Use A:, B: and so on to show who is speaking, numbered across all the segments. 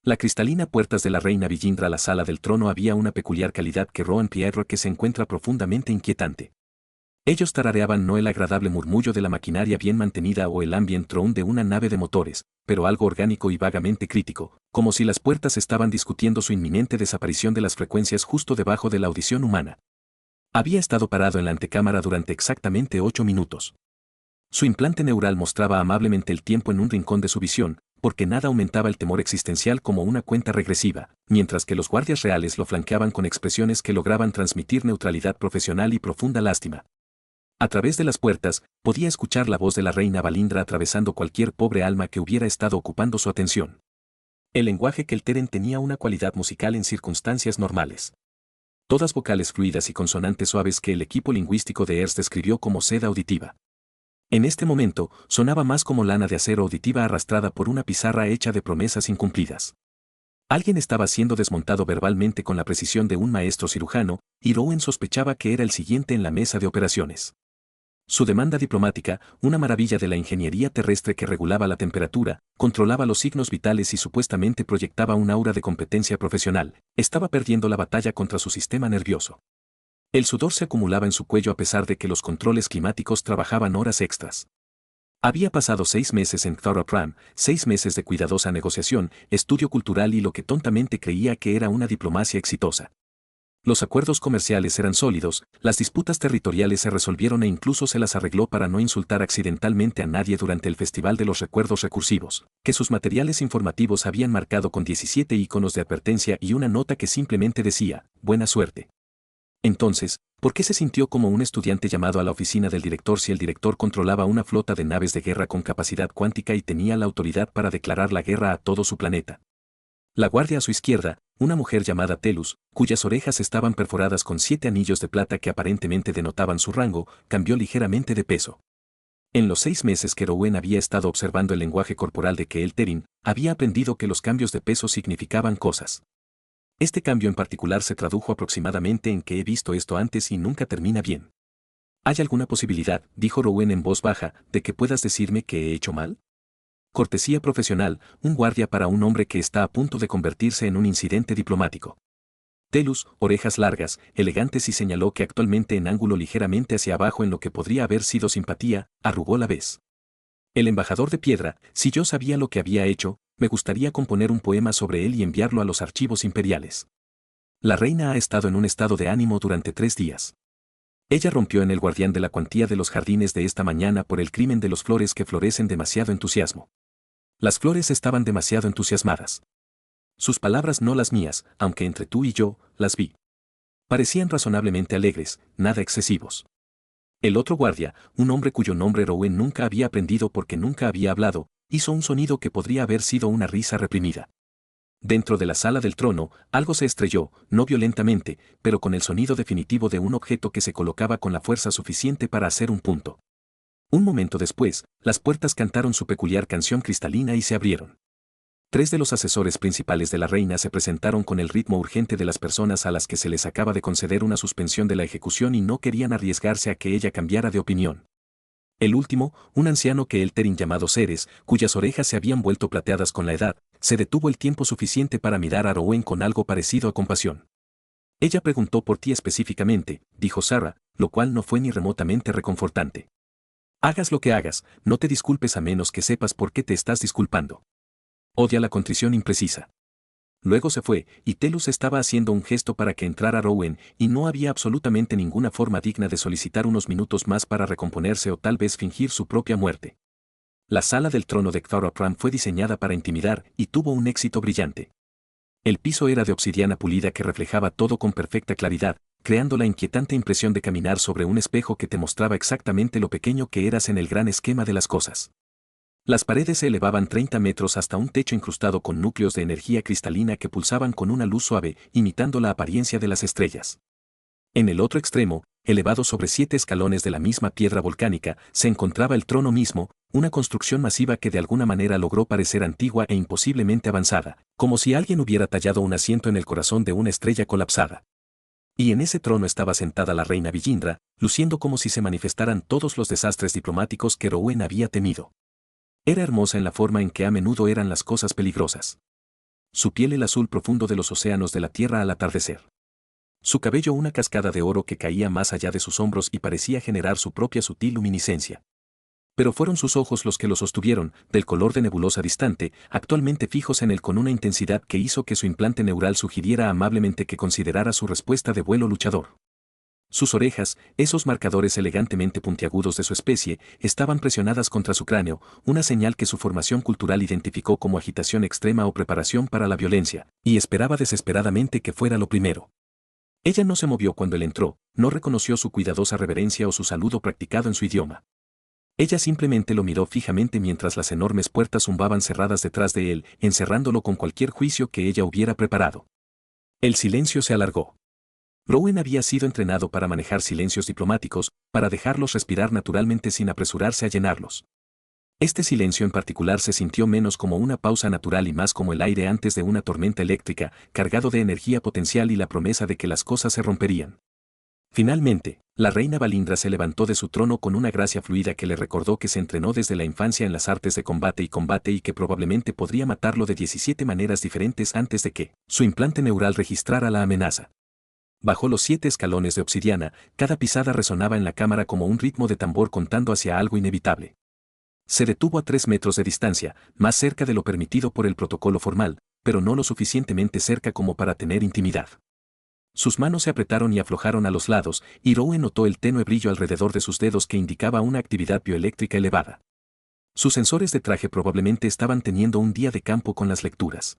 A: La cristalina puertas de la reina Villindra a la sala del trono había una peculiar calidad que Rowan Pierre que se encuentra profundamente inquietante. Ellos tarareaban no el agradable murmullo de la maquinaria bien mantenida o el ambient drone de una nave de motores, pero algo orgánico y vagamente crítico, como si las puertas estaban discutiendo su inminente desaparición de las frecuencias justo debajo de la audición humana. Había estado parado en la antecámara durante exactamente 8 minutos. Su implante neural mostraba amablemente el tiempo en un rincón de su visión, porque nada aumentaba el temor existencial como una cuenta regresiva, mientras que los guardias reales lo flanqueaban con expresiones que lograban transmitir neutralidad profesional y profunda lástima. A través de las puertas, podía escuchar la voz de la reina Valindra atravesando cualquier pobre alma que hubiera estado ocupando su atención. El lenguaje Kelteren tenía una cualidad musical en circunstancias normales. Todas vocales fluidas y consonantes suaves que el equipo lingüístico de Ernst describió como seda auditiva. En este momento, sonaba más como lana de acero auditiva arrastrada por una pizarra hecha de promesas incumplidas. Alguien estaba siendo desmontado verbalmente con la precisión de un maestro cirujano, y Rowan sospechaba que era el siguiente en la mesa de operaciones. Su demanda diplomática, una maravilla de la ingeniería terrestre que regulaba la temperatura, controlaba los signos vitales y supuestamente proyectaba un aura de competencia profesional, estaba perdiendo la batalla contra su sistema nervioso. El sudor se acumulaba en su cuello a pesar de que los controles climáticos trabajaban horas extras. Había pasado 6 meses en Thorapram, 6 meses de cuidadosa negociación, estudio cultural y lo que tontamente creía que era una diplomacia exitosa. Los acuerdos comerciales eran sólidos, las disputas territoriales se resolvieron e incluso se las arregló para no insultar accidentalmente a nadie durante el Festival de los Recuerdos Recursivos, que sus materiales informativos habían marcado con 17 iconos de advertencia y una nota que simplemente decía, buena suerte. Entonces, ¿por qué se sintió como un estudiante llamado a la oficina del director si el director controlaba una flota de naves de guerra con capacidad cuántica y tenía la autoridad para declarar la guerra a todo su planeta? La guardia a su izquierda, una mujer llamada Telus, cuyas orejas estaban perforadas con 7 anillos de plata que aparentemente denotaban su rango, cambió ligeramente de peso. En los 6 meses que Rowan había estado observando el lenguaje corporal de Kelteren, había aprendido que los cambios de peso significaban cosas. Este cambio en particular se tradujo aproximadamente en que he visto esto antes y nunca termina bien. ¿Hay alguna posibilidad, dijo Rowan en voz baja, de que puedas decirme que he hecho mal? Cortesía profesional, un guardia para un hombre que está a punto de convertirse en un incidente diplomático. Telus, orejas largas, elegantes y señaló que actualmente en ángulo ligeramente hacia abajo en lo que podría haber sido simpatía, arrugó la vez. El embajador de piedra, si yo sabía lo que había hecho, me gustaría componer un poema sobre él y enviarlo a los archivos imperiales. La reina ha estado en un estado de ánimo durante 3 días. Ella rompió en el guardián de la cuantía de los jardines de esta mañana por el crimen de las flores que florecen demasiado entusiasmo. Las flores estaban demasiado entusiasmadas. Sus palabras no las mías, aunque entre tú y yo, las vi. Parecían razonablemente alegres, nada excesivos. El otro guardia, un hombre cuyo nombre Rowan nunca había aprendido porque nunca había hablado, hizo un sonido que podría haber sido una risa reprimida. Dentro de la sala del trono, algo se estrelló, no violentamente, pero con el sonido definitivo de un objeto que se colocaba con la fuerza suficiente para hacer un punto. Un momento después, las puertas cantaron su peculiar canción cristalina y se abrieron. 3 de los asesores principales de la reina se presentaron con el ritmo urgente de las personas a las que se les acaba de conceder una suspensión de la ejecución y no querían arriesgarse a que ella cambiara de opinión. El último, un anciano Kelteren llamado Ceres, cuyas orejas se habían vuelto plateadas con la edad, se detuvo el tiempo suficiente para mirar a Rowan con algo parecido a compasión. Ella preguntó por ti específicamente, dijo Sarah, lo cual no fue ni remotamente reconfortante. Hagas lo que hagas, no te disculpes a menos que sepas por qué te estás disculpando. Odia la contrición imprecisa. Luego se fue, y Telus estaba haciendo un gesto para que entrara Rowan, y no había absolutamente ninguna forma digna de solicitar unos minutos más para recomponerse o tal vez fingir su propia muerte. La sala del trono de Thorapram fue diseñada para intimidar, y tuvo un éxito brillante. El piso era de obsidiana pulida que reflejaba todo con perfecta claridad, creando la inquietante impresión de caminar sobre un espejo que te mostraba exactamente lo pequeño que eras en el gran esquema de las cosas. Las paredes se elevaban 30 metros hasta un techo incrustado con núcleos de energía cristalina que pulsaban con una luz suave, imitando la apariencia de las estrellas. En el otro extremo, elevado sobre 7 escalones de la misma piedra volcánica, se encontraba el trono mismo, una construcción masiva que de alguna manera logró parecer antigua e imposiblemente avanzada, como si alguien hubiera tallado un asiento en el corazón de una estrella colapsada. Y en ese trono estaba sentada la reina Villindra, luciendo como si se manifestaran todos los desastres diplomáticos que Rowan había temido. Era hermosa en la forma en que a menudo eran las cosas peligrosas. Su piel el azul profundo de los océanos de la tierra al atardecer. Su cabello una cascada de oro que caía más allá de sus hombros y parecía generar su propia sutil luminiscencia. Pero fueron sus ojos los que lo sostuvieron, del color de nebulosa distante, actualmente fijos en él con una intensidad que hizo que su implante neural sugiriera amablemente que considerara su respuesta de vuelo luchador. Sus orejas, esos marcadores elegantemente puntiagudos de su especie, estaban presionadas contra su cráneo, una señal que su formación cultural identificó como agitación extrema o preparación para la violencia, y esperaba desesperadamente que fuera lo primero. Ella no se movió cuando él entró, no reconoció su cuidadosa reverencia o su saludo practicado en su idioma. Ella simplemente lo miró fijamente mientras las enormes puertas zumbaban cerradas detrás de él, encerrándolo con cualquier juicio que ella hubiera preparado. El silencio se alargó. Rowan había sido entrenado para manejar silencios diplomáticos, para dejarlos respirar naturalmente sin apresurarse a llenarlos. Este silencio en particular se sintió menos como una pausa natural y más como el aire antes de una tormenta eléctrica, cargado de energía potencial y la promesa de que las cosas se romperían. Finalmente, la reina Valindra se levantó de su trono con una gracia fluida que le recordó que se entrenó desde la infancia en las artes de combate y que probablemente podría matarlo de 17 maneras diferentes antes de que su implante neural registrara la amenaza. Bajó los 7 escalones de obsidiana, cada pisada resonaba en la cámara como un ritmo de tambor contando hacia algo inevitable. Se detuvo a 3 metros de distancia, más cerca de lo permitido por el protocolo formal, pero no lo suficientemente cerca como para tener intimidad. Sus manos se apretaron y aflojaron a los lados, y Rowan notó el tenue brillo alrededor de sus dedos que indicaba una actividad bioeléctrica elevada. Sus sensores de traje probablemente estaban teniendo un día de campo con las lecturas.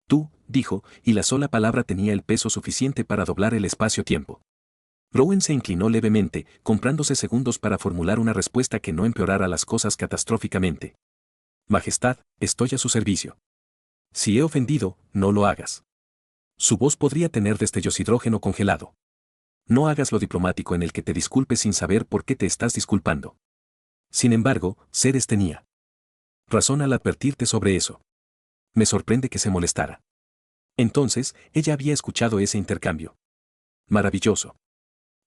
A: Tú, dijo, y la sola palabra tenía el peso suficiente para doblar el espacio-tiempo. Rowan se inclinó levemente, comprándose segundos para formular una respuesta que no empeorara las cosas catastróficamente. Majestad, estoy a su servicio. Si he ofendido, no lo hagas. Su voz podría tener destellos hidrógeno congelado. No hagas lo diplomático en el que te disculpes sin saber por qué te estás disculpando. Sin embargo, Ceres tenía razón al advertirte sobre eso. Me sorprende que se molestara. Entonces, ella había escuchado ese intercambio. Maravilloso.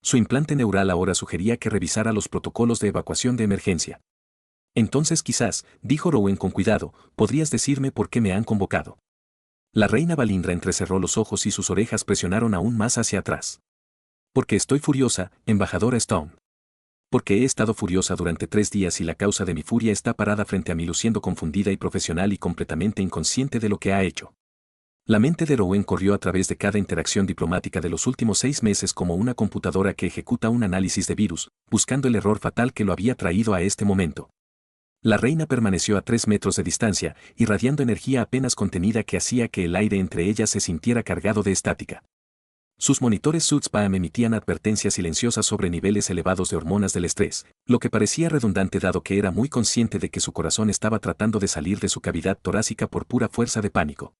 A: Su implante neural ahora sugería que revisara los protocolos de evacuación de emergencia. Entonces quizás, dijo Rowan con cuidado, podrías decirme por qué me han convocado. La reina Valindra entrecerró los ojos y sus orejas presionaron aún más hacia atrás. Porque estoy furiosa, embajadora Stone. Porque he estado furiosa durante 3 días y la causa de mi furia está parada frente a mí luciendo confundida y profesional y completamente inconsciente de lo que ha hecho. La mente de Rowan corrió a través de cada interacción diplomática de los últimos 6 meses como una computadora que ejecuta un análisis de virus, buscando el error fatal que lo había traído a este momento. La reina permaneció a 3 metros de distancia, irradiando energía apenas contenida que hacía que el aire entre ellas se sintiera cargado de estática. Sus monitores SUTS-PAM emitían advertencias silenciosas sobre niveles elevados de hormonas del estrés, lo que parecía redundante dado que era muy consciente de que su corazón estaba tratando de salir de su cavidad torácica por pura fuerza de pánico.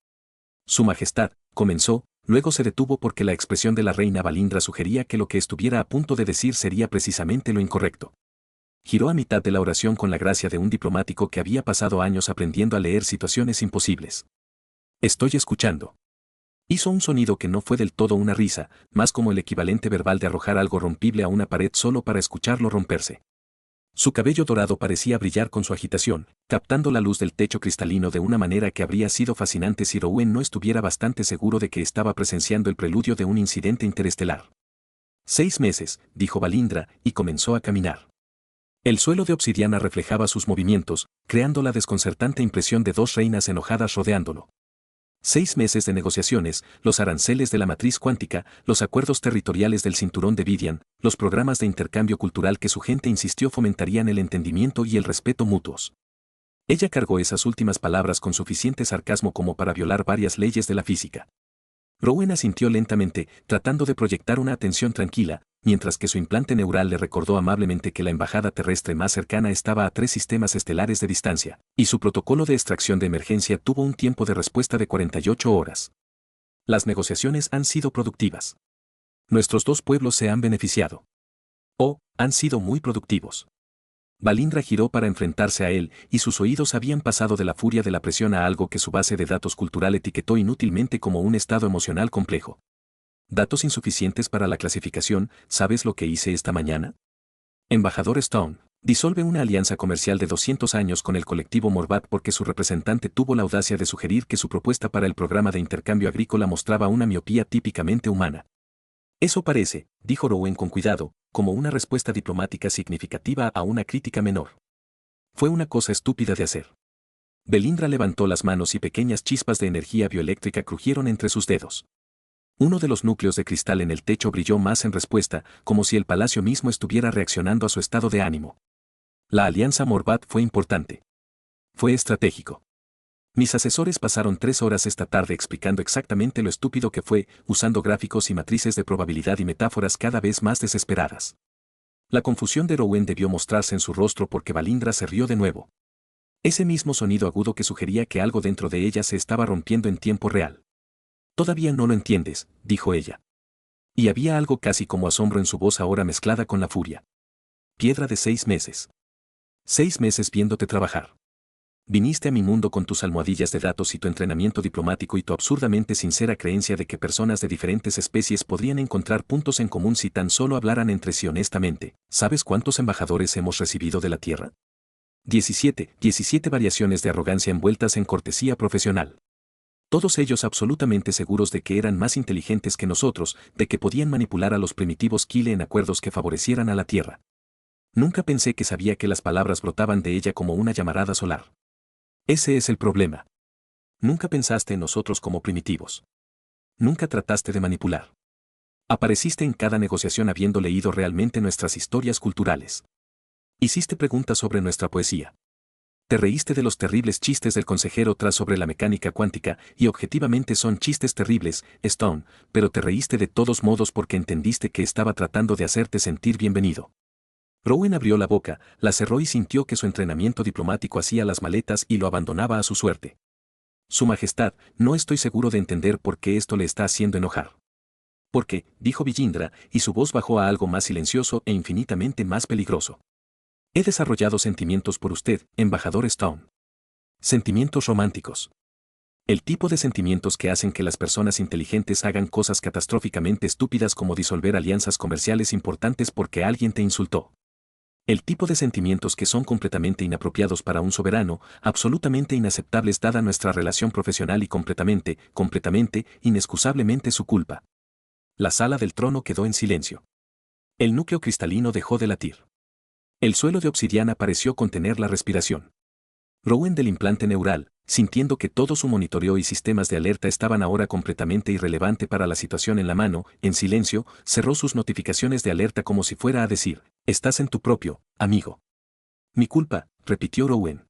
A: Su Majestad, comenzó, luego se detuvo porque la expresión de la reina Valindra sugería que lo que estuviera a punto de decir sería precisamente lo incorrecto. Giró a mitad de la oración con la gracia de un diplomático que había pasado años aprendiendo a leer situaciones imposibles. Estoy escuchando. Hizo un sonido que no fue del todo una risa, más como el equivalente verbal de arrojar algo rompible a una pared solo para escucharlo romperse. Su cabello dorado parecía brillar con su agitación, captando la luz del techo cristalino de una manera que habría sido fascinante si Rowan no estuviera bastante seguro de que estaba presenciando el preludio de un incidente interestelar. 6 meses, dijo Valindra, y comenzó a caminar. El suelo de obsidiana reflejaba sus movimientos, creando la desconcertante impresión de 2 reinas enojadas rodeándolo. 6 meses de negociaciones, los aranceles de la matriz cuántica, los acuerdos territoriales del cinturón de Vidian, los programas de intercambio cultural que su gente insistió fomentarían el entendimiento y el respeto mutuos. Ella cargó esas últimas palabras con suficiente sarcasmo como para violar varias leyes de la física. Rowan asintió lentamente, tratando de proyectar una atención tranquila, mientras que su implante neural le recordó amablemente que la embajada terrestre más cercana estaba a 3 sistemas estelares de distancia, y su protocolo de extracción de emergencia tuvo un tiempo de respuesta de 48 horas. Las negociaciones han sido productivas. Nuestros 2 pueblos se han beneficiado. Han sido muy productivos. Valindra giró para enfrentarse a él, y sus oídos habían pasado de la furia de la presión a algo que su base de datos cultural etiquetó inútilmente como un estado emocional complejo. Datos insuficientes para la clasificación, ¿sabes lo que hice esta mañana? Embajador Stone, Disolve una alianza comercial de 200 años con el colectivo Morvat porque su representante tuvo la audacia de sugerir que su propuesta para el programa de intercambio agrícola mostraba una miopía típicamente humana. Eso parece, dijo Rowan con cuidado, como una respuesta diplomática significativa a una crítica menor. Fue una cosa estúpida de hacer. Belindra levantó las manos y pequeñas chispas de energía bioeléctrica crujieron entre sus dedos. Uno de los núcleos de cristal en el techo brilló más en respuesta, como si el palacio mismo estuviera reaccionando a su estado de ánimo. La alianza Morvat fue importante. Fue estratégico. Mis asesores pasaron 3 horas esta tarde explicando exactamente lo estúpido que fue, usando gráficos y matrices de probabilidad y metáforas cada vez más desesperadas. La confusión de Rowan debió mostrarse en su rostro porque Balindra se rió de nuevo. Ese mismo sonido agudo que sugería que algo dentro de ella se estaba rompiendo en tiempo real. Todavía no lo entiendes, dijo ella. Y había algo casi como asombro en su voz ahora mezclada con la furia. Piedra de 6 meses. 6 meses viéndote trabajar. Viniste a mi mundo con tus almohadillas de datos y tu entrenamiento diplomático y tu absurdamente sincera creencia de que personas de diferentes especies podrían encontrar puntos en común si tan solo hablaran entre sí honestamente. ¿Sabes cuántos embajadores hemos recibido de la Tierra? 17 variaciones de arrogancia envueltas en cortesía profesional. Todos ellos absolutamente seguros de que eran más inteligentes que nosotros, de que podían manipular a los primitivos Kyle en acuerdos que favorecieran a la Tierra. Nunca pensé que sabía que las palabras brotaban de ella como una llamarada solar. Ese es el problema. Nunca pensaste en nosotros como primitivos. Nunca trataste de manipular. Apareciste en cada negociación habiendo leído realmente nuestras historias culturales. Hiciste preguntas sobre nuestra poesía. Te reíste de los terribles chistes del consejero tras sobre la mecánica cuántica, y objetivamente son chistes terribles, Stone, pero te reíste de todos modos porque entendiste que estaba tratando de hacerte sentir bienvenido. Rowan abrió la boca, la cerró y sintió que su entrenamiento diplomático hacía las maletas y lo abandonaba a su suerte. Su Majestad, no estoy seguro de entender por qué esto le está haciendo enojar. Porque, dijo Villindra, y su voz bajó a algo más silencioso e infinitamente más peligroso. He desarrollado sentimientos por usted, embajador Stone. Sentimientos románticos. El tipo de sentimientos que hacen que las personas inteligentes hagan cosas catastróficamente estúpidas como disolver alianzas comerciales importantes porque alguien te insultó. El tipo de sentimientos que son completamente inapropiados para un soberano, absolutamente inaceptables dada nuestra relación profesional y completamente, inexcusablemente su culpa. La sala del trono quedó en silencio. El núcleo cristalino dejó de latir. El suelo de obsidiana pareció contener la respiración. Rowan del implante neural, sintiendo que todo su monitoreo y sistemas de alerta estaban ahora completamente irrelevante para la situación en la mano, en silencio, cerró sus notificaciones de alerta como si fuera a decir, estás en tu propio, amigo. Mi culpa, repitió Rowan.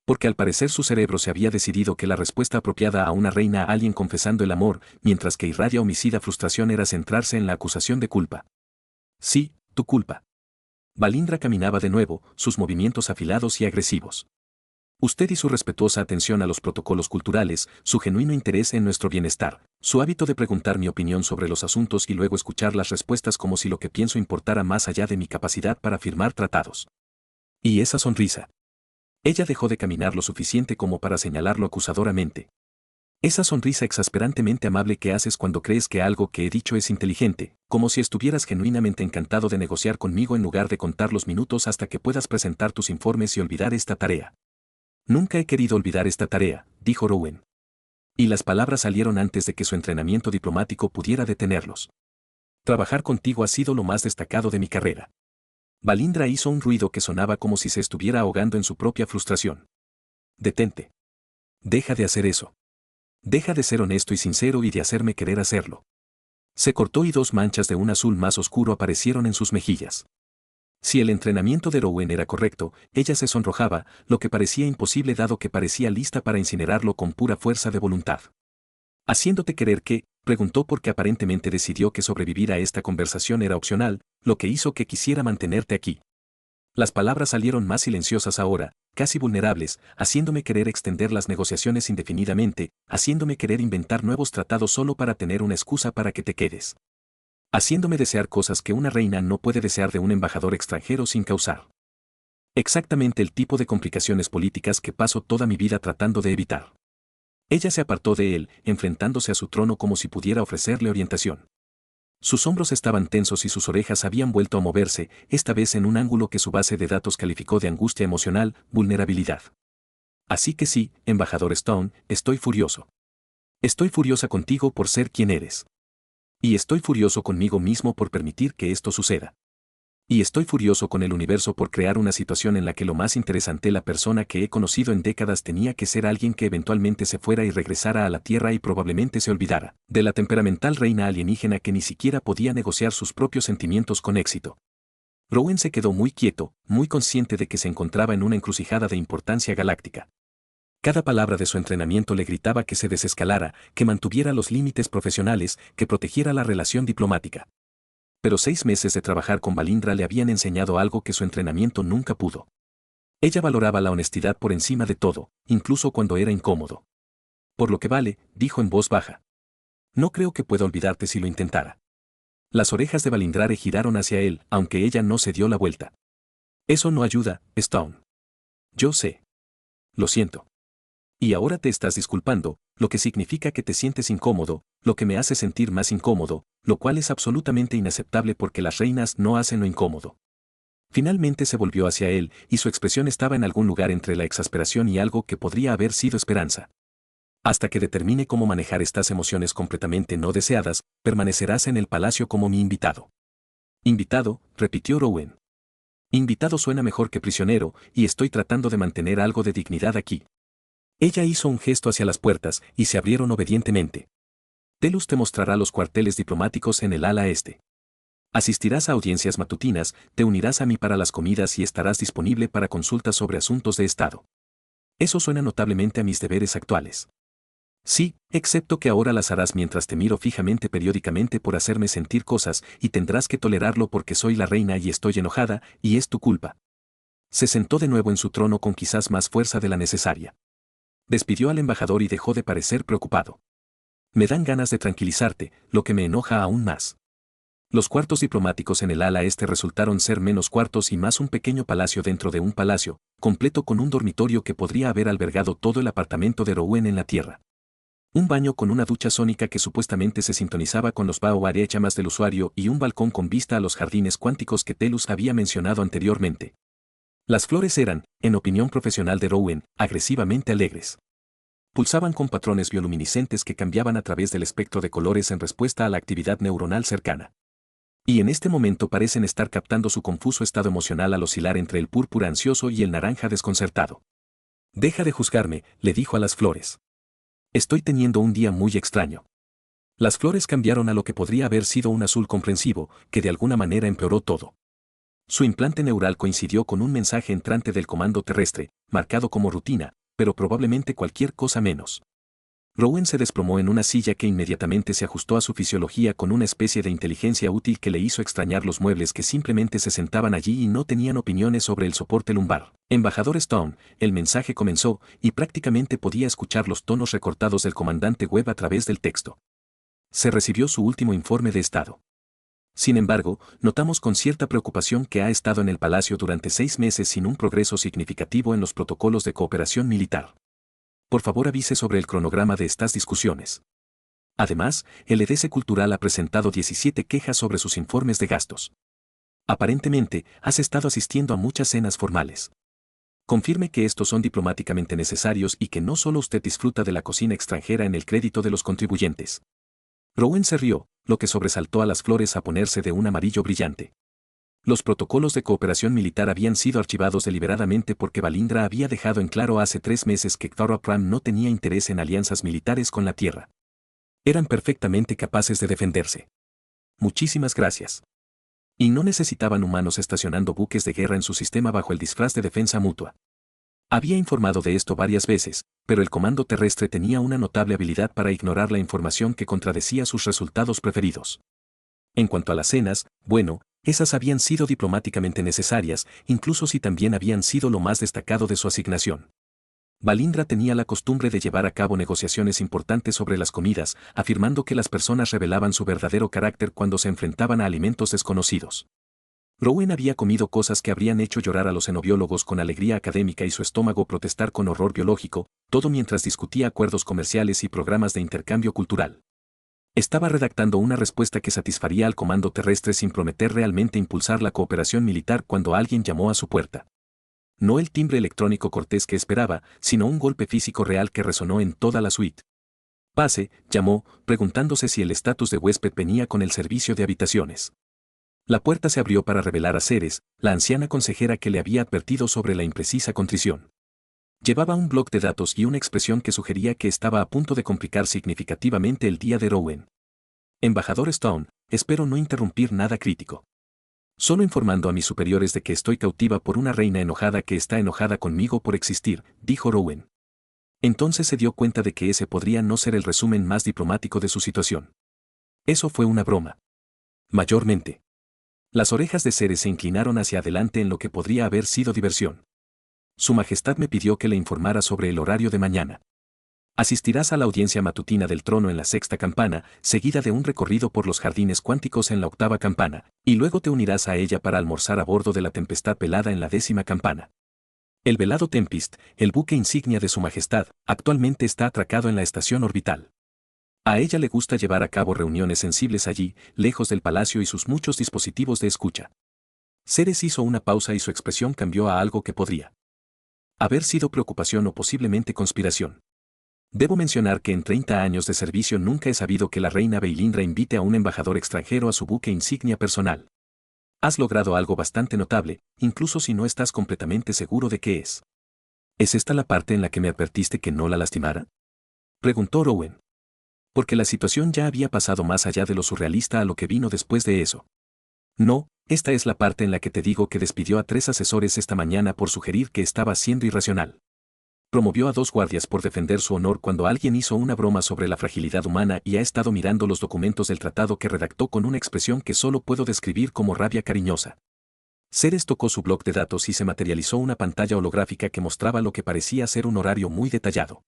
A: Porque al parecer su cerebro se había decidido que la respuesta apropiada a una reina a alguien confesando el amor, mientras que irradia homicida frustración era centrarse en la acusación de culpa. Sí, tu culpa. Balindra caminaba de nuevo, sus movimientos afilados y agresivos. Usted y su respetuosa atención a los protocolos culturales, su genuino interés en nuestro bienestar, su hábito de preguntar mi opinión sobre los asuntos y luego escuchar las respuestas como si lo que pienso importara más allá de mi capacidad para firmar tratados. Y esa sonrisa. Ella dejó de caminar lo suficiente como para señalarlo acusadoramente. Esa sonrisa exasperantemente amable que haces cuando crees que algo que he dicho es inteligente, como si estuvieras genuinamente encantado de negociar conmigo en lugar de contar los minutos hasta que puedas presentar tus informes y olvidar esta tarea. Nunca he querido olvidar esta tarea, dijo Rowan. Y las palabras salieron antes de que su entrenamiento diplomático pudiera detenerlos. Trabajar contigo ha sido lo más destacado de mi carrera. Balindra hizo un ruido que sonaba como si se estuviera ahogando en su propia frustración. Detente. Deja de hacer eso. Deja de ser honesto y sincero y de hacerme querer hacerlo. Se cortó y 2 manchas de un azul más oscuro aparecieron en sus mejillas. Si el entrenamiento de Rowan era correcto, ella se sonrojaba, lo que parecía imposible dado que parecía lista para incinerarlo con pura fuerza de voluntad. ¿Haciéndote creer que? Preguntó porque aparentemente decidió que sobrevivir a esta conversación era opcional, lo que hizo que quisiera mantenerte aquí. Las palabras salieron más silenciosas ahora, casi vulnerables, haciéndome querer extender las negociaciones indefinidamente, haciéndome querer inventar nuevos tratados solo para tener una excusa para que te quedes. Haciéndome desear cosas que una reina no puede desear de un embajador extranjero sin causar. Exactamente el tipo de complicaciones políticas que paso toda mi vida tratando de evitar. Ella se apartó de él, enfrentándose a su trono como si pudiera ofrecerle orientación. Sus hombros estaban tensos y sus orejas habían vuelto a moverse, esta vez en un ángulo que su base de datos calificó de angustia emocional, vulnerabilidad. Así que sí, embajador Stone, estoy furioso. Estoy furiosa contigo por ser quien eres. Y estoy furioso conmigo mismo por permitir que esto suceda. Y estoy furioso con el universo por crear una situación en la que lo más interesante, la persona que he conocido en décadas, tenía que ser alguien que eventualmente se fuera y regresara a la Tierra y probablemente se olvidara de la temperamental reina alienígena que ni siquiera podía negociar sus propios sentimientos con éxito. Rowan se quedó muy quieto, muy consciente de que se encontraba en una encrucijada de importancia galáctica. Cada palabra de su entrenamiento le gritaba que se desescalara, que mantuviera los límites profesionales, que protegiera la relación diplomática. Pero 6 meses de trabajar con Valindra le habían enseñado algo que su entrenamiento nunca pudo. Ella valoraba la honestidad por encima de todo, incluso cuando era incómodo. Por lo que vale, dijo en voz baja. No creo que pueda olvidarte si lo intentara. Las orejas de Valindra giraron hacia él, aunque ella no se dio la vuelta. Eso no ayuda, Stone. Yo sé. Lo siento. Y ahora te estás disculpando, lo que significa que te sientes incómodo, lo que me hace sentir más incómodo, lo cual es absolutamente inaceptable porque las reinas no hacen lo incómodo. Finalmente se volvió hacia él, y su expresión estaba en algún lugar entre la exasperación y algo que podría haber sido esperanza. Hasta que determine cómo manejar estas emociones completamente no deseadas, permanecerás en el palacio como mi invitado. Invitado, repitió Rowan. Invitado suena mejor que prisionero, y estoy tratando de mantener algo de dignidad aquí. Ella hizo un gesto hacia las puertas, y se abrieron obedientemente. Telus te mostrará los cuarteles diplomáticos en el ala este. Asistirás a audiencias matutinas, te unirás a mí para las comidas y estarás disponible para consultas sobre asuntos de Estado. Eso suena notablemente a mis deberes actuales. Sí, excepto que ahora las harás mientras te miro fijamente periódicamente por hacerme sentir cosas, y tendrás que tolerarlo porque soy la reina y estoy enojada, y es tu culpa. Se sentó de nuevo en su trono con quizás más fuerza de la necesaria. Despidió al embajador y dejó de parecer preocupado. Me dan ganas de tranquilizarte, lo que me enoja aún más. Los cuartos diplomáticos en el ala este resultaron ser menos cuartos y más un pequeño palacio dentro de un palacio, completo con un dormitorio que podría haber albergado todo el apartamento de Rowan en la Tierra. Un baño con una ducha sónica que supuestamente se sintonizaba con los llamas del usuario y un balcón con vista a los jardines cuánticos que Telus había mencionado anteriormente. Las flores eran, en opinión profesional de Rowan, agresivamente alegres. Pulsaban con patrones bioluminiscentes que cambiaban a través del espectro de colores en respuesta a la actividad neuronal cercana. Y en este momento parecen estar captando su confuso estado emocional al oscilar entre el púrpura ansioso y el naranja desconcertado. Deja de juzgarme, le dijo a las flores. Estoy teniendo un día muy extraño. Las flores cambiaron a lo que podría haber sido un azul comprensivo, que de alguna manera empeoró todo. Su implante neural coincidió con un mensaje entrante del comando terrestre, marcado como rutina, pero probablemente cualquier cosa menos. Rowan se desplomó en una silla que inmediatamente se ajustó a su fisiología con una especie de inteligencia útil que le hizo extrañar los muebles que simplemente se sentaban allí y no tenían opiniones sobre el soporte lumbar. Embajador Stone, el mensaje comenzó, y prácticamente podía escuchar los tonos recortados del comandante Webb a través del texto. Se recibió su último informe de estado. Sin embargo, notamos con cierta preocupación que ha estado en el palacio durante 6 meses sin un progreso significativo en los protocolos de cooperación militar. Por favor avise sobre el cronograma de estas discusiones. Además, el EDS Cultural ha presentado 17 quejas sobre sus informes de gastos. Aparentemente, has estado asistiendo a muchas cenas formales. Confirme que estos son diplomáticamente necesarios y que no solo usted disfruta de la cocina extranjera en el crédito de los contribuyentes. Rowan se rió, lo que sobresaltó a las flores a ponerse de un amarillo brillante. Los protocolos de cooperación militar habían sido archivados deliberadamente porque Valindra había dejado en claro hace 3 meses que Cthulhu Pram no tenía interés en alianzas militares con la Tierra. Eran perfectamente capaces de defenderse. Muchísimas gracias. Y no necesitaban humanos estacionando buques de guerra en su sistema bajo el disfraz de defensa mutua. Había informado de esto varias veces, pero el comando terrestre tenía una notable habilidad para ignorar la información que contradecía sus resultados preferidos. En cuanto a las cenas, bueno, esas habían sido diplomáticamente necesarias, incluso si también habían sido lo más destacado de su asignación. Valindra tenía la costumbre de llevar a cabo negociaciones importantes sobre las comidas, afirmando que las personas revelaban su verdadero carácter cuando se enfrentaban a alimentos desconocidos. Rowan había comido cosas que habrían hecho llorar a los xenobiólogos con alegría académica y su estómago protestar con horror biológico, todo mientras discutía acuerdos comerciales y programas de intercambio cultural. Estaba redactando una respuesta que satisfaría al comando terrestre sin prometer realmente impulsar la cooperación militar cuando alguien llamó a su puerta. No el timbre electrónico cortés que esperaba, sino un golpe físico real que resonó en toda la suite. Pase, llamó, preguntándose si el estatus de huésped venía con el servicio de habitaciones. La puerta se abrió para revelar a Ceres, la anciana consejera que le había advertido sobre la imprecisa contrición. Llevaba un bloc de datos y una expresión que sugería que estaba a punto de complicar significativamente el día de Rowan. Embajador Stone, espero no interrumpir nada crítico. Solo informando a mis superiores de que estoy cautiva por una reina enojada que está enojada conmigo por existir, dijo Rowan. Entonces se dio cuenta de que ese podría no ser el resumen más diplomático de su situación. Eso fue una broma. Mayormente. Las orejas de Ceres se inclinaron hacia adelante en lo que podría haber sido diversión. Su Majestad me pidió que le informara sobre el horario de mañana. Asistirás a la audiencia matutina del trono en la sexta campana, seguida de un recorrido por los jardines cuánticos en la octava campana, y luego te unirás a ella para almorzar a bordo de la Tempestad velada en la décima campana. El velado Tempest, el buque insignia de Su Majestad, actualmente está atracado en la estación orbital. A ella le gusta llevar a cabo reuniones sensibles allí, lejos del palacio y sus muchos dispositivos de escucha. Ceres hizo una pausa y su expresión cambió a algo que podría haber sido preocupación o posiblemente conspiración. Debo mencionar que en 30 años de servicio nunca he sabido que la reina Beilindra invite a un embajador extranjero a su buque insignia personal. Has logrado algo bastante notable, incluso si no estás completamente seguro de qué es. ¿Es esta la parte en la que me advertiste que no la lastimara? Preguntó Rowan. Porque la situación ya había pasado más allá de lo surrealista a lo que vino después de eso. No, esta es la parte en la que te digo que despidió a 3 asesores esta mañana por sugerir que estaba siendo irracional. Promovió a 2 guardias por defender su honor cuando alguien hizo una broma sobre la fragilidad humana y ha estado mirando los documentos del tratado que redactó con una expresión que solo puedo describir como rabia cariñosa. Ceres tocó su bloc de datos y se materializó una pantalla holográfica que mostraba lo que parecía ser un horario muy detallado.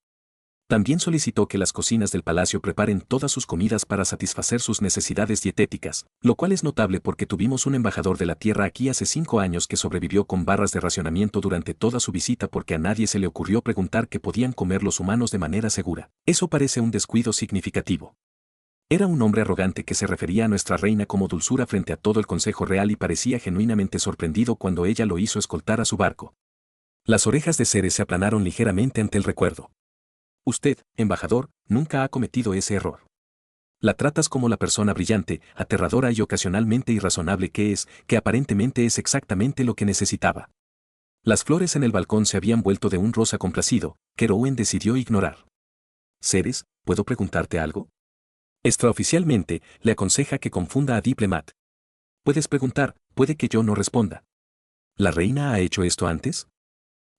A: También solicitó que las cocinas del palacio preparen todas sus comidas para satisfacer sus necesidades dietéticas, lo cual es notable porque tuvimos un embajador de la Tierra aquí hace 5 años que sobrevivió con barras de racionamiento durante toda su visita porque a nadie se le ocurrió preguntar qué podían comer los humanos de manera segura. Eso parece un descuido significativo. Era un hombre arrogante que se refería a nuestra reina como dulzura frente a todo el Consejo Real y parecía genuinamente sorprendido cuando ella lo hizo escoltar a su barco. Las orejas de Ceres se aplanaron ligeramente ante el recuerdo. Usted, embajador, nunca ha cometido ese error. La tratas como la persona brillante, aterradora y ocasionalmente irrazonable que es, que aparentemente es exactamente lo que necesitaba. Las flores en el balcón se habían vuelto de un rosa complacido, que Rowan decidió ignorar. Ceres, ¿puedo preguntarte algo? Extraoficialmente, le aconseja que confunda a Diplomat. Puedes preguntar, puede que yo no responda. ¿La reina ha hecho esto antes?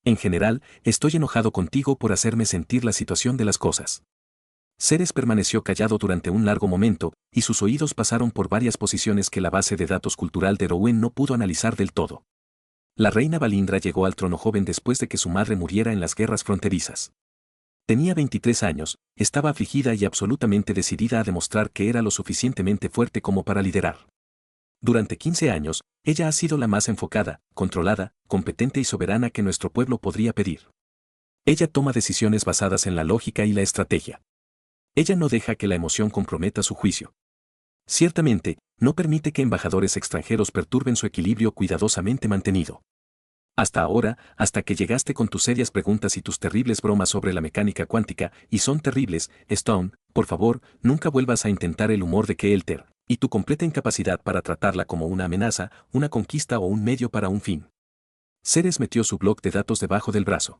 A: En general, estoy enojado contigo por hacerme sentir la situación de las cosas. Ceres permaneció callado durante un largo momento, y sus oídos pasaron por varias posiciones que la base de datos cultural de Rowan no pudo analizar del todo. La reina Balindra llegó al trono joven después de que su madre muriera en las guerras fronterizas. Tenía 23 años, estaba afligida y absolutamente decidida a demostrar que era lo suficientemente fuerte como para liderar. Durante 15 años, ella ha sido la más enfocada, controlada, competente y soberana que nuestro pueblo podría pedir. Ella toma decisiones basadas en la lógica y la estrategia. Ella no deja que la emoción comprometa su juicio. Ciertamente, no permite que embajadores extranjeros perturben su equilibrio cuidadosamente mantenido. Hasta ahora, hasta que llegaste con tus serias preguntas y tus terribles bromas sobre la mecánica cuántica, y son terribles, Stone, por favor, nunca vuelvas a intentar el humor de Kelter, y tu completa incapacidad para tratarla como una amenaza, una conquista o un medio para un fin. Ceres metió su bloc de datos debajo del brazo.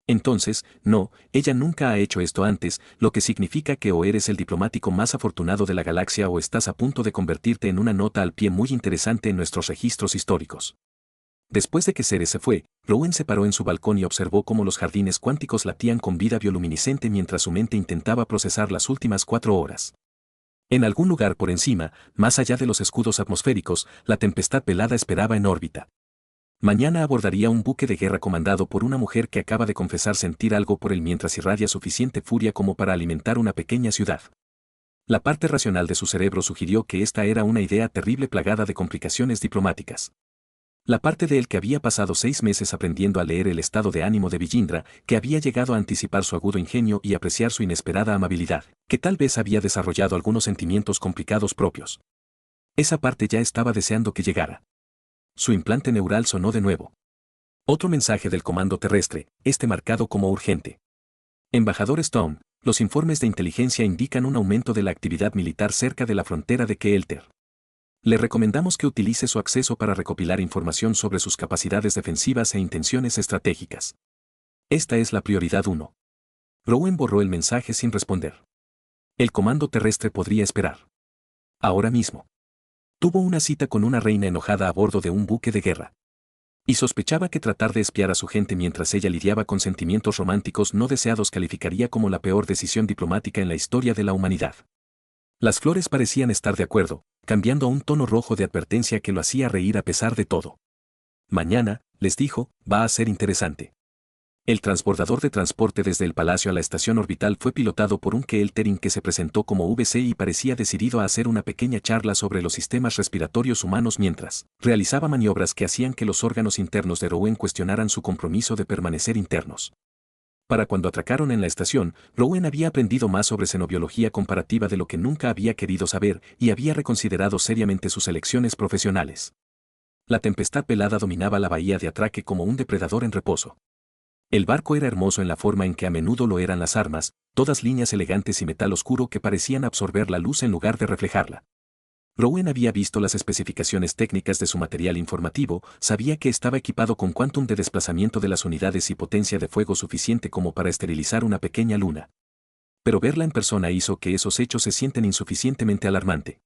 A: Entonces, no, ella nunca ha hecho esto antes, lo que significa que o eres el diplomático más afortunado de la galaxia o estás a punto de convertirte en una nota al pie muy interesante en nuestros registros históricos. Después de que Ceres se fue, Rowan se paró en su balcón y observó cómo los jardines cuánticos latían con vida bioluminiscente mientras su mente intentaba procesar las últimas 4 horas. En algún lugar por encima, más allá de los escudos atmosféricos, la tempestad velada esperaba en órbita. Mañana abordaría un buque de guerra comandado por una mujer que acaba de confesar sentir algo por él mientras irradia suficiente furia como para alimentar una pequeña ciudad. La parte racional de su cerebro sugirió que esta era una idea terrible plagada de complicaciones diplomáticas. La parte de él que había pasado 6 meses aprendiendo a leer el estado de ánimo de Villindra, que había llegado a anticipar su agudo ingenio y apreciar su inesperada amabilidad, que tal vez había desarrollado algunos sentimientos complicados propios. Esa parte ya estaba deseando que llegara. Su implante neural sonó de nuevo. Otro mensaje del comando terrestre, este marcado como urgente. Embajador Stone, los informes de inteligencia indican un aumento de la actividad militar cerca de la frontera de Keelter. Le recomendamos que utilice su acceso para recopilar información sobre sus capacidades defensivas e intenciones estratégicas. Esta es la prioridad 1. Rowan borró el mensaje sin responder. El comando terrestre podría esperar. Ahora mismo. Tuvo una cita con una reina enojada a bordo de un buque de guerra. Y sospechaba que tratar de espiar a su gente mientras ella lidiaba con sentimientos románticos no deseados calificaría como la peor decisión diplomática en la historia de la humanidad. Las flores parecían estar de acuerdo, cambiando a un tono rojo de advertencia que lo hacía reír a pesar de todo. Mañana, les dijo, va a ser interesante. El transbordador de transporte desde el palacio a la estación orbital fue pilotado por un Keelterin que se presentó como VC y parecía decidido a hacer una pequeña charla sobre los sistemas respiratorios humanos mientras realizaba maniobras que hacían que los órganos internos de Rowan cuestionaran su compromiso de permanecer internos. Para cuando atracaron en la estación, Rowan había aprendido más sobre xenobiología comparativa de lo que nunca había querido saber y había reconsiderado seriamente sus elecciones profesionales. La tempestad velada dominaba la bahía de atraque como un depredador en reposo. El barco era hermoso en la forma en que a menudo lo eran las armas, todas líneas elegantes y metal oscuro que parecían absorber la luz en lugar de reflejarla. Rowan había visto las especificaciones técnicas de su material informativo, sabía que estaba equipado con quantum de desplazamiento de las unidades y potencia de fuego suficiente como para esterilizar una pequeña luna. Pero verla en persona hizo que esos hechos se sienten insuficientemente alarmante.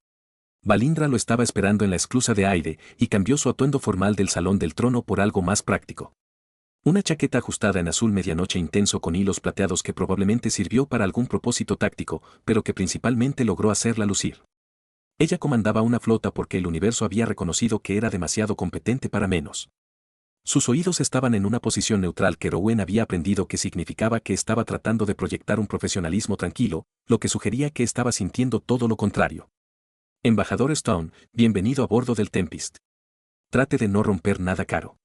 A: Valindra lo estaba esperando en la esclusa de aire y cambió su atuendo formal del salón del trono por algo más práctico. Una chaqueta ajustada en azul medianoche intenso con hilos plateados que probablemente sirvió para algún propósito táctico, pero que principalmente logró hacerla lucir. Ella comandaba una flota porque el universo había reconocido que era demasiado competente para menos. Sus oídos estaban en una posición neutral que Rowan había aprendido que significaba que estaba tratando de proyectar un profesionalismo tranquilo, lo que sugería que estaba sintiendo todo lo contrario. Embajador Stone, bienvenido a bordo del Tempest. Trate de no romper nada caro.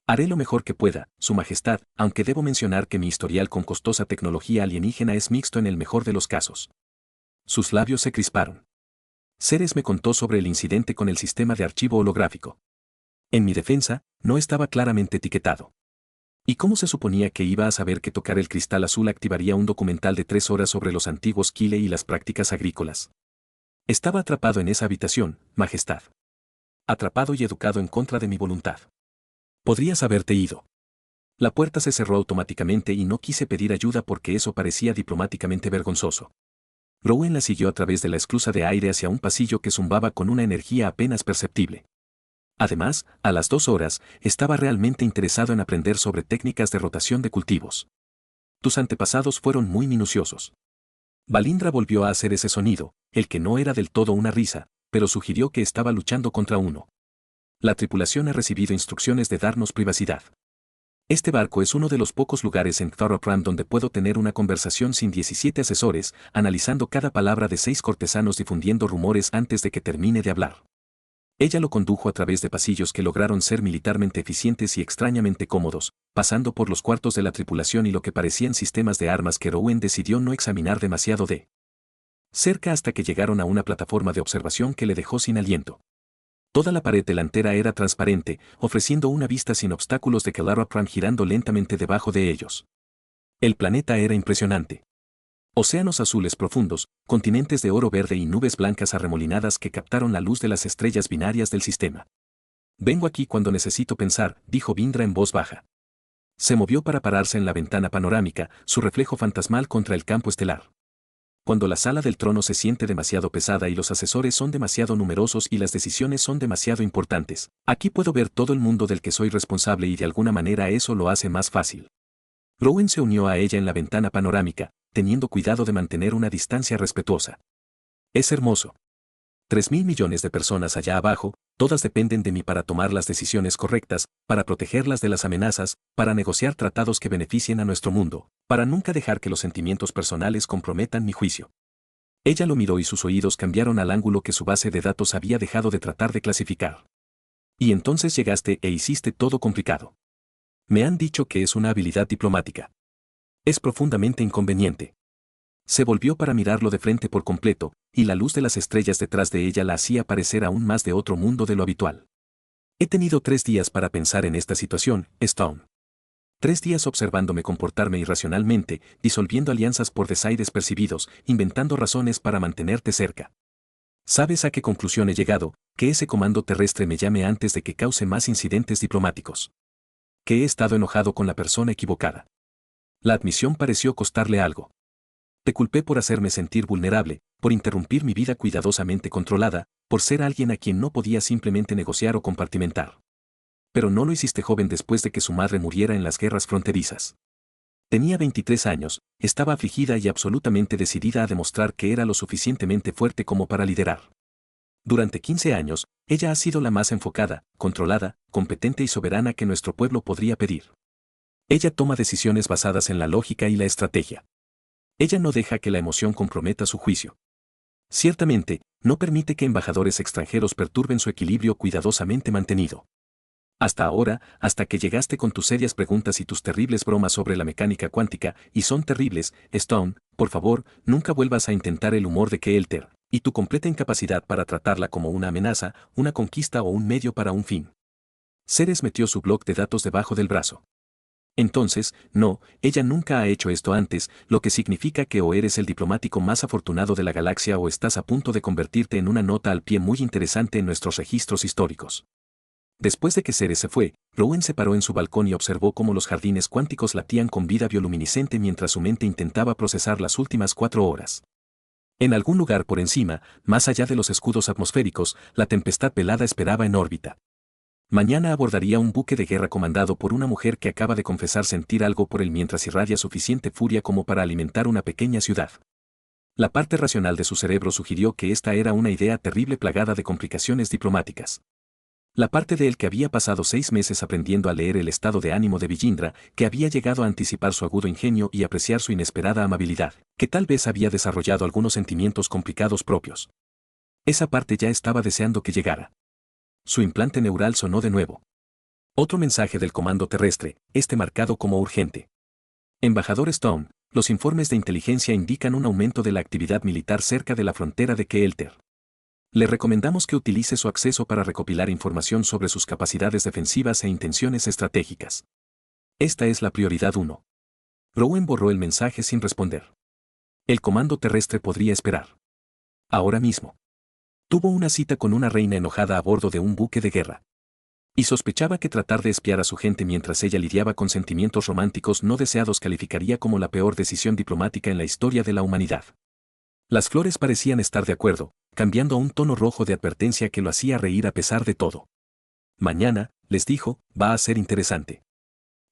A: Haré lo mejor que pueda, Su Majestad, aunque debo mencionar que mi historial con costosa tecnología alienígena es mixto en el mejor de los casos. Sus labios se crisparon. Ceres me contó sobre el incidente con el sistema de archivo holográfico. En mi defensa, no estaba claramente etiquetado. ¿Y cómo se suponía que iba a saber que tocar el cristal azul activaría un documental de 3 horas sobre los antiguos Kile y las prácticas agrícolas? Estaba atrapado en esa habitación, Majestad. Atrapado y educado en contra de mi voluntad. Podrías haberte ido. La puerta se cerró automáticamente y no quise pedir ayuda porque eso parecía diplomáticamente vergonzoso. Rowan la siguió a través de la esclusa de aire hacia un pasillo que zumbaba con una energía apenas perceptible. Además, a las 2 horas, estaba realmente interesado en aprender sobre técnicas de rotación de cultivos. Tus antepasados fueron muy minuciosos. Valindra volvió a hacer ese sonido, el que no era del todo una risa, pero sugirió que estaba luchando contra uno. La tripulación ha recibido instrucciones de darnos privacidad. Este barco es uno de los pocos lugares en Thoropram donde puedo tener una conversación sin 17 asesores, analizando cada palabra de 6 cortesanos difundiendo rumores antes de que termine de hablar. Ella lo condujo a través de pasillos que lograron ser militarmente eficientes y extrañamente cómodos, pasando por los cuartos de la tripulación y lo que parecían sistemas de armas que Rowan decidió no examinar demasiado de cerca hasta que llegaron a una plataforma de observación que le dejó sin aliento. Toda la pared delantera era transparente, ofreciendo una vista sin obstáculos de Kellarapram girando lentamente debajo de ellos. El planeta era impresionante. Océanos azules profundos, continentes de oro verde y nubes blancas arremolinadas que captaron la luz de las estrellas binarias del sistema. Vengo aquí cuando necesito pensar, dijo Vindra en voz baja. Se movió para pararse en la ventana panorámica, su reflejo fantasmal contra el campo estelar. Cuando la sala del trono se siente demasiado pesada y los asesores son demasiado numerosos y las decisiones son demasiado importantes, aquí puedo ver todo el mundo del que soy responsable y de alguna manera eso lo hace más fácil. Rowan se unió a ella en la ventana panorámica, teniendo cuidado de mantener una distancia respetuosa. Es hermoso. 3.000 millones de personas allá abajo, todas dependen de mí para tomar las decisiones correctas, para protegerlas de las amenazas, para negociar tratados que beneficien a nuestro mundo, para nunca dejar que los sentimientos personales comprometan mi juicio. Ella lo miró y sus oídos cambiaron al ángulo que su base de datos había dejado de tratar de clasificar. Y entonces llegaste e hiciste todo complicado. Me han dicho que es una habilidad diplomática. Es profundamente inconveniente. Se volvió para mirarlo de frente por completo, y la luz de las estrellas detrás de ella la hacía parecer aún más de otro mundo de lo habitual. He tenido 3 días para pensar en esta situación, Stone. 3 días observándome comportarme irracionalmente, disolviendo alianzas por desaires percibidos, inventando razones para mantenerte cerca. ¿Sabes a qué conclusión he llegado? Que ese comando terrestre me llame antes de que cause más incidentes diplomáticos. Que he estado enojado con la persona equivocada. La admisión pareció costarle algo. Te culpé por hacerme sentir vulnerable, por interrumpir mi vida cuidadosamente controlada, por ser alguien a quien no podía simplemente negociar o compartimentar. Pero no lo hiciste joven después de que su madre muriera en las guerras fronterizas. Tenía 23 años, estaba afligida y absolutamente decidida a demostrar que era lo suficientemente fuerte como para liderar. Durante 15 años, ella ha sido la más enfocada, controlada, competente y soberana que nuestro pueblo podría pedir. Ella toma decisiones basadas en la lógica y la estrategia. Ella no deja que la emoción comprometa su juicio. Ciertamente, no permite que embajadores extranjeros perturben su equilibrio cuidadosamente mantenido. Hasta ahora, hasta que llegaste con tus serias preguntas y tus terribles bromas sobre la mecánica cuántica, y son terribles, Stone, por favor, nunca vuelvas a intentar el humor de Kelter, y tu completa incapacidad para tratarla como una amenaza, una conquista o un medio para un fin. Ceres metió su bloc de datos debajo del brazo. Entonces, no, ella nunca ha hecho esto antes, lo que significa que o eres el diplomático más afortunado de la galaxia o estás a punto de convertirte en una nota al pie muy interesante en nuestros registros históricos. Después de que Ceres se fue, Rowan se paró en su balcón y observó cómo los jardines cuánticos latían con vida bioluminiscente mientras su mente intentaba procesar las últimas 4 horas. En algún lugar por encima, más allá de los escudos atmosféricos, la tempestad velada esperaba en órbita. Mañana abordaría un buque de guerra comandado por una mujer que acaba de confesar sentir algo por él mientras irradia suficiente furia como para alimentar una pequeña ciudad. La parte racional de su cerebro sugirió que esta era una idea terrible plagada de complicaciones diplomáticas. La parte de él que había pasado 6 meses aprendiendo a leer el estado de ánimo de Villindra, que había llegado a anticipar su agudo ingenio y apreciar su inesperada amabilidad, que tal vez había desarrollado algunos sentimientos complicados propios. Esa parte ya estaba deseando que llegara. Su implante neural sonó de nuevo. Otro mensaje del comando terrestre, este marcado como urgente. Embajador Stone, los informes de inteligencia indican un aumento de la actividad militar cerca de la frontera de Kelter. Le recomendamos que utilice su acceso para recopilar información sobre sus capacidades defensivas e intenciones estratégicas. Esta es la prioridad 1. Rowan borró el mensaje sin responder. El comando terrestre podría esperar. Ahora mismo. Tuvo una cita con una reina enojada a bordo de un buque de guerra. Y sospechaba que tratar de espiar a su gente mientras ella lidiaba con sentimientos románticos no deseados calificaría como la peor decisión diplomática en la historia de la humanidad. Las flores parecían estar de acuerdo, cambiando a un tono rojo de advertencia que lo hacía reír a pesar de todo. Mañana, les dijo, va a ser interesante.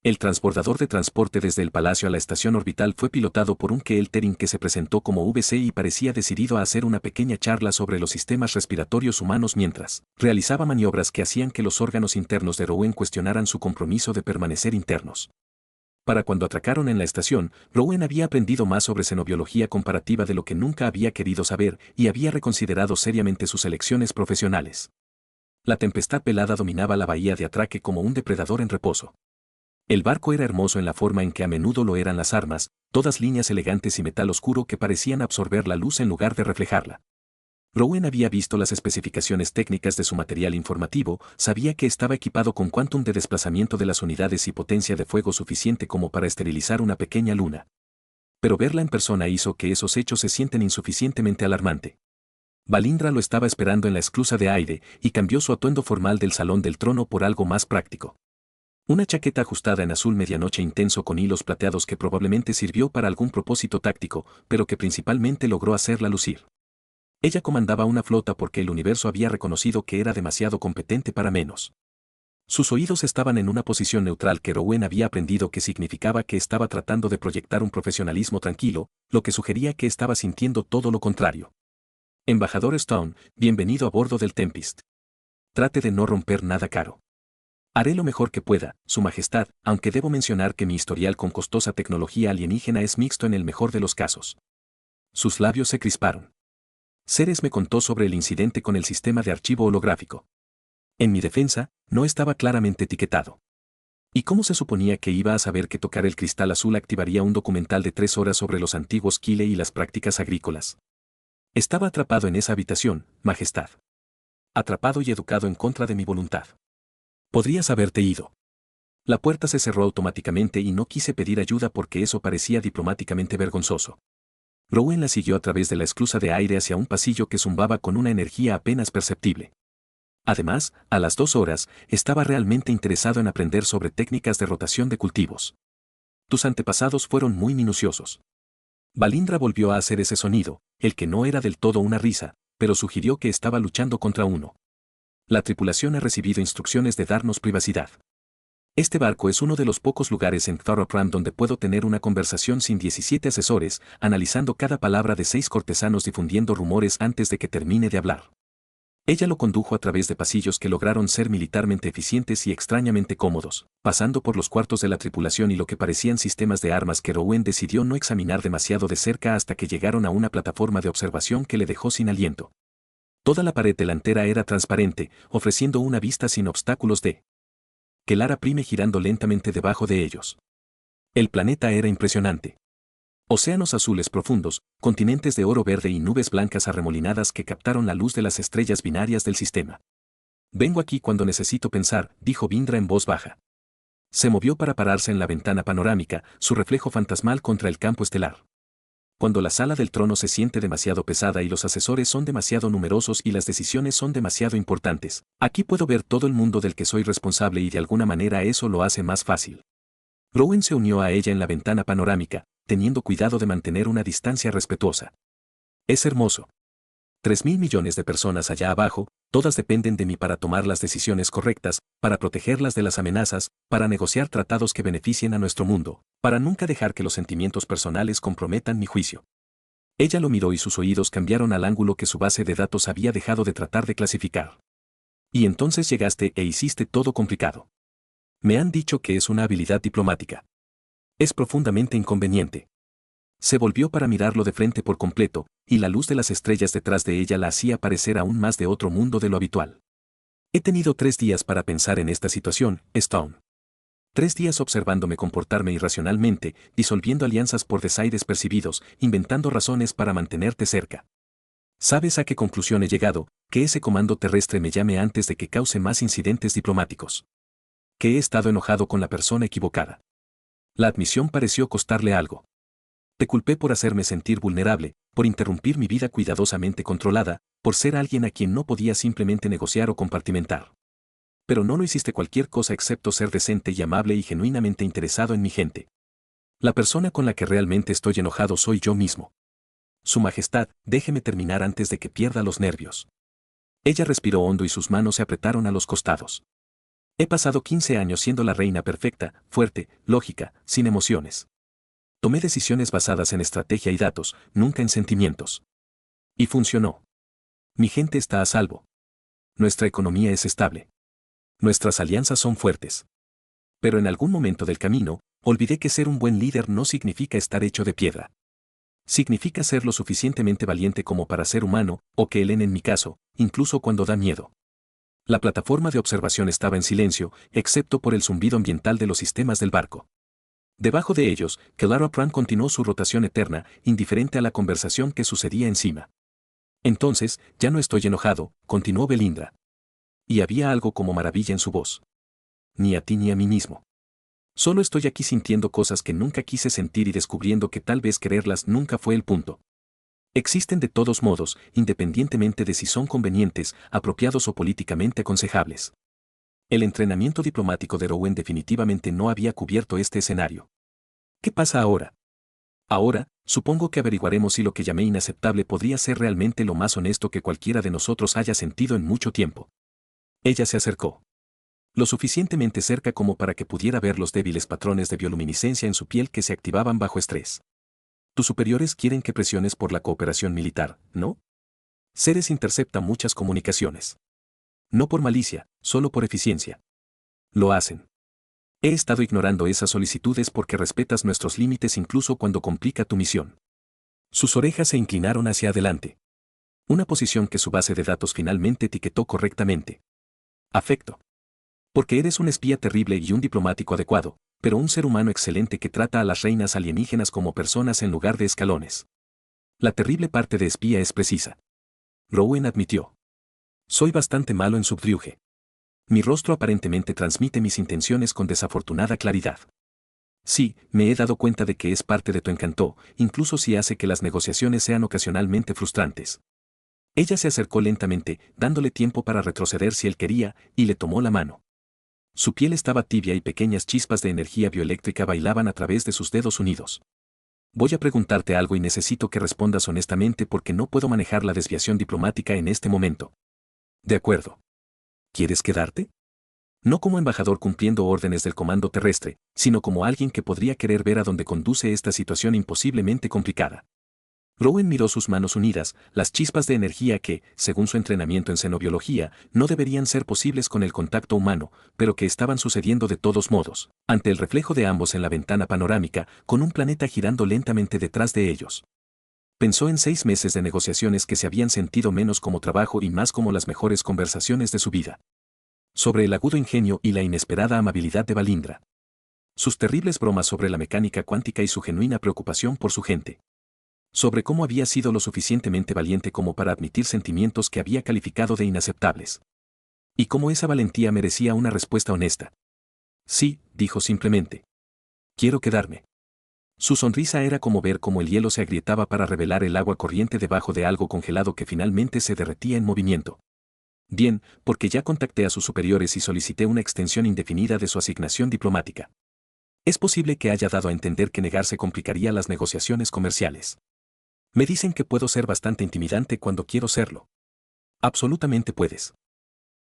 A: El transbordador de transporte desde el palacio a la estación orbital fue pilotado por un Kelterin que se presentó como VC y parecía decidido a hacer una pequeña charla sobre los sistemas respiratorios humanos mientras realizaba maniobras que hacían que los órganos internos de Rowan cuestionaran su compromiso de permanecer internos. Para cuando atracaron en la estación, Rowan había aprendido más sobre xenobiología comparativa de lo que nunca había querido saber y había reconsiderado seriamente sus elecciones profesionales. La tempestad velada dominaba la bahía de atraque como un depredador en reposo. El barco era hermoso en la forma en que a menudo lo eran las armas, todas líneas elegantes y metal oscuro que parecían absorber la luz en lugar de reflejarla. Rowan había visto las especificaciones técnicas de su material informativo, sabía que estaba equipado con quantum de desplazamiento de las unidades y potencia de fuego suficiente como para esterilizar una pequeña luna. Pero verla en persona hizo que esos hechos se sienten insuficientemente alarmante. Valindra lo estaba esperando en la esclusa de aire y cambió su atuendo formal del salón del trono por algo más práctico. Una chaqueta ajustada en azul medianoche intenso con hilos plateados que probablemente sirvió para algún propósito táctico, pero que principalmente logró hacerla lucir. Ella comandaba una flota porque el universo había reconocido que era demasiado competente para menos. Sus oídos estaban en una posición neutral que Rowan había aprendido que significaba que estaba tratando de proyectar un profesionalismo tranquilo, lo que sugería que estaba sintiendo todo lo contrario. Embajador Stone, bienvenido a bordo del Tempest. Trate de no romper nada caro. Haré lo mejor que pueda, Su Majestad, aunque debo mencionar que mi historial con costosa tecnología alienígena es mixto en el mejor de los casos. Sus labios se crisparon. Ceres me contó sobre el incidente con el sistema de archivo holográfico. En mi defensa, no estaba claramente etiquetado. ¿Y cómo se suponía que iba a saber que tocar el cristal azul activaría un documental de 3 horas sobre los antiguos Kile y las prácticas agrícolas? Estaba atrapado en esa habitación, Majestad. Atrapado y educado en contra de mi voluntad. Podrías haberte ido. La puerta se cerró automáticamente y no quise pedir ayuda porque eso parecía diplomáticamente vergonzoso. Rowan la siguió a través de la esclusa de aire hacia un pasillo que zumbaba con una energía apenas perceptible. Además, a las 2 horas, estaba realmente interesado en aprender sobre técnicas de rotación de cultivos. Tus antepasados fueron muy minuciosos. Balindra volvió a hacer ese sonido, el que no era del todo una risa, pero sugirió que estaba luchando contra uno. La tripulación ha recibido instrucciones de darnos privacidad. Este barco es uno de los pocos lugares en Thoropram donde puedo tener una conversación sin 17 asesores, analizando cada palabra de 6 cortesanos difundiendo rumores antes de que termine de hablar. Ella lo condujo a través de pasillos que lograron ser militarmente eficientes y extrañamente cómodos, pasando por los cuartos de la tripulación y lo que parecían sistemas de armas que Rowan decidió no examinar demasiado de cerca hasta que llegaron a una plataforma de observación que le dejó sin aliento. Toda la pared delantera era transparente, ofreciendo una vista sin obstáculos de que Lara Prime girando lentamente debajo de ellos. El planeta era impresionante. Océanos azules profundos, continentes de oro verde y nubes blancas arremolinadas que captaron la luz de las estrellas binarias del sistema. Vengo aquí cuando necesito pensar, dijo Vindra en voz baja. Se movió para pararse en la ventana panorámica, su reflejo fantasmal contra el campo estelar. Cuando la sala del trono se siente demasiado pesada y los asesores son demasiado numerosos y las decisiones son demasiado importantes, aquí puedo ver todo el mundo del que soy responsable y de alguna manera eso lo hace más fácil. Rowan se unió a ella en la ventana panorámica, teniendo cuidado de mantener una distancia respetuosa. Es hermoso. 3.000 millones de personas allá abajo, todas dependen de mí para tomar las decisiones correctas, para protegerlas de las amenazas, para negociar tratados que beneficien a nuestro mundo, para nunca dejar que los sentimientos personales comprometan mi juicio. Ella lo miró y sus oídos cambiaron al ángulo que su base de datos había dejado de tratar de clasificar. Y entonces llegaste e hiciste todo complicado. Me han dicho que es una habilidad diplomática. Es profundamente inconveniente. Se volvió para mirarlo de frente por completo, y la luz de las estrellas detrás de ella la hacía parecer aún más de otro mundo de lo habitual. He tenido 3 días para pensar en esta situación, Stone. 3 días observándome comportarme irracionalmente, disolviendo alianzas por desaires percibidos, inventando razones para mantenerte cerca. ¿Sabes a qué conclusión he llegado? Que ese comando terrestre me llame antes de que cause más incidentes diplomáticos. Que he estado enojado con la persona equivocada. La admisión pareció costarle algo. Te culpé por hacerme sentir vulnerable, por interrumpir mi vida cuidadosamente controlada, por ser alguien a quien no podía simplemente negociar o compartimentar. Pero no lo hiciste cualquier cosa excepto ser decente y amable y genuinamente interesado en mi gente. La persona con la que realmente estoy enojado soy yo mismo. Su Majestad, déjeme terminar antes de que pierda los nervios. Ella respiró hondo y sus manos se apretaron a los costados. He pasado 15 años siendo la reina perfecta, fuerte, lógica, sin emociones. Tomé decisiones basadas en estrategia y datos, nunca en sentimientos. Y funcionó. Mi gente está a salvo. Nuestra economía es estable. Nuestras alianzas son fuertes. Pero en algún momento del camino, olvidé que ser un buen líder no significa estar hecho de piedra. Significa ser lo suficientemente valiente como para ser humano, o que Helen en mi caso, incluso cuando da miedo. La plataforma de observación estaba en silencio, excepto por el zumbido ambiental de los sistemas del barco. Debajo de ellos, Lara Prime continuó su rotación eterna, indiferente a la conversación que sucedía encima. Entonces, ya no estoy enojado, continuó Belindra. Y había algo como maravilla en su voz. Ni a ti ni a mí mismo. Solo estoy aquí sintiendo cosas que nunca quise sentir y descubriendo que tal vez quererlas nunca fue el punto. Existen de todos modos, independientemente de si son convenientes, apropiados o políticamente aconsejables. El entrenamiento diplomático de Rowan definitivamente no había cubierto este escenario. ¿Qué pasa ahora? Ahora, supongo que averiguaremos si lo que llamé inaceptable podría ser realmente lo más honesto que cualquiera de nosotros haya sentido en mucho tiempo. Ella se acercó. Lo suficientemente cerca como para que pudiera ver los débiles patrones de bioluminiscencia en su piel que se activaban bajo estrés. Tus superiores quieren que presiones por la cooperación militar, ¿no? Ceres intercepta muchas comunicaciones. No por malicia, solo por eficiencia. Lo hacen. He estado ignorando esas solicitudes porque respetas nuestros límites incluso cuando complica tu misión. Sus orejas se inclinaron hacia adelante. Una posición que su base de datos finalmente etiquetó correctamente. Afecto. Porque eres un espía terrible y un diplomático adecuado, pero un ser humano excelente que trata a las reinas alienígenas como personas en lugar de escalones. La terrible parte de espía es precisa. Rowan admitió. Soy bastante malo en subterfuge. Mi rostro aparentemente transmite mis intenciones con desafortunada claridad. Sí, me he dado cuenta de que es parte de tu encanto, incluso si hace que las negociaciones sean ocasionalmente frustrantes. Ella se acercó lentamente, dándole tiempo para retroceder si él quería, y le tomó la mano. Su piel estaba tibia y pequeñas chispas de energía bioeléctrica bailaban a través de sus dedos unidos. Voy a preguntarte algo y necesito que respondas honestamente porque no puedo manejar la desviación diplomática en este momento. De acuerdo. ¿Quieres quedarte? No como embajador cumpliendo órdenes del comando terrestre, sino como alguien que podría querer ver a dónde conduce esta situación imposiblemente complicada. Rowan miró sus manos unidas, las chispas de energía que, según su entrenamiento en xenobiología, no deberían ser posibles con el contacto humano, pero que estaban sucediendo de todos modos, ante el reflejo de ambos en la ventana panorámica, con un planeta girando lentamente detrás de ellos. Pensó en 6 meses de negociaciones que se habían sentido menos como trabajo y más como las mejores conversaciones de su vida. Sobre el agudo ingenio y la inesperada amabilidad de Valindra. Sus terribles bromas sobre la mecánica cuántica y su genuina preocupación por su gente. Sobre cómo había sido lo suficientemente valiente como para admitir sentimientos que había calificado de inaceptables. Y cómo esa valentía merecía una respuesta honesta. Sí, dijo simplemente. Quiero quedarme. Su sonrisa era como ver cómo el hielo se agrietaba para revelar el agua corriente debajo de algo congelado que finalmente se derretía en movimiento. Bien, porque ya contacté a sus superiores y solicité una extensión indefinida de su asignación diplomática. Es posible que haya dado a entender que negarse complicaría las negociaciones comerciales. Me dicen que puedo ser bastante intimidante cuando quiero serlo. Absolutamente puedes.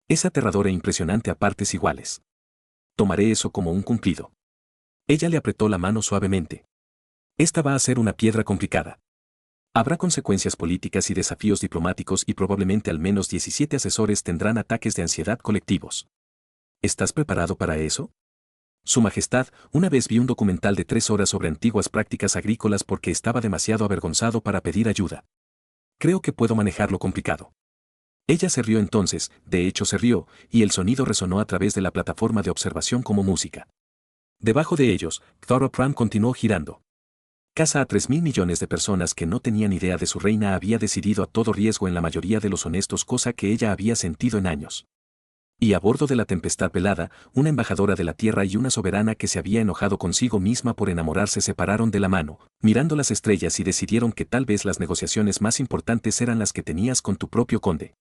A: Es aterrador e impresionante a partes iguales. Tomaré eso como un cumplido. Ella le apretó la mano suavemente. Esta va a ser una piedra complicada. Habrá consecuencias políticas y desafíos diplomáticos y probablemente al menos 17 asesores tendrán ataques de ansiedad colectivos. ¿Estás preparado para eso? Su Majestad, una vez vi un documental de 3 horas sobre antiguas prácticas agrícolas porque estaba demasiado avergonzado para pedir ayuda. Creo que puedo manejar lo complicado. Ella se rió entonces, de hecho se rió, y el sonido resonó a través de la plataforma de observación como música. Debajo de ellos, Thoropran continuó girando. Casa a 3.000 millones de personas que no tenían idea de su reina había decidido a todo riesgo en la mayoría de los honestos, cosa que ella había sentido en años. Y a bordo de la tempestad velada, una embajadora de la tierra y una soberana que se había enojado consigo misma por enamorarse se pararon de la mano, mirando las estrellas y decidieron que tal vez las negociaciones más importantes eran las que tenías con tu propio conde.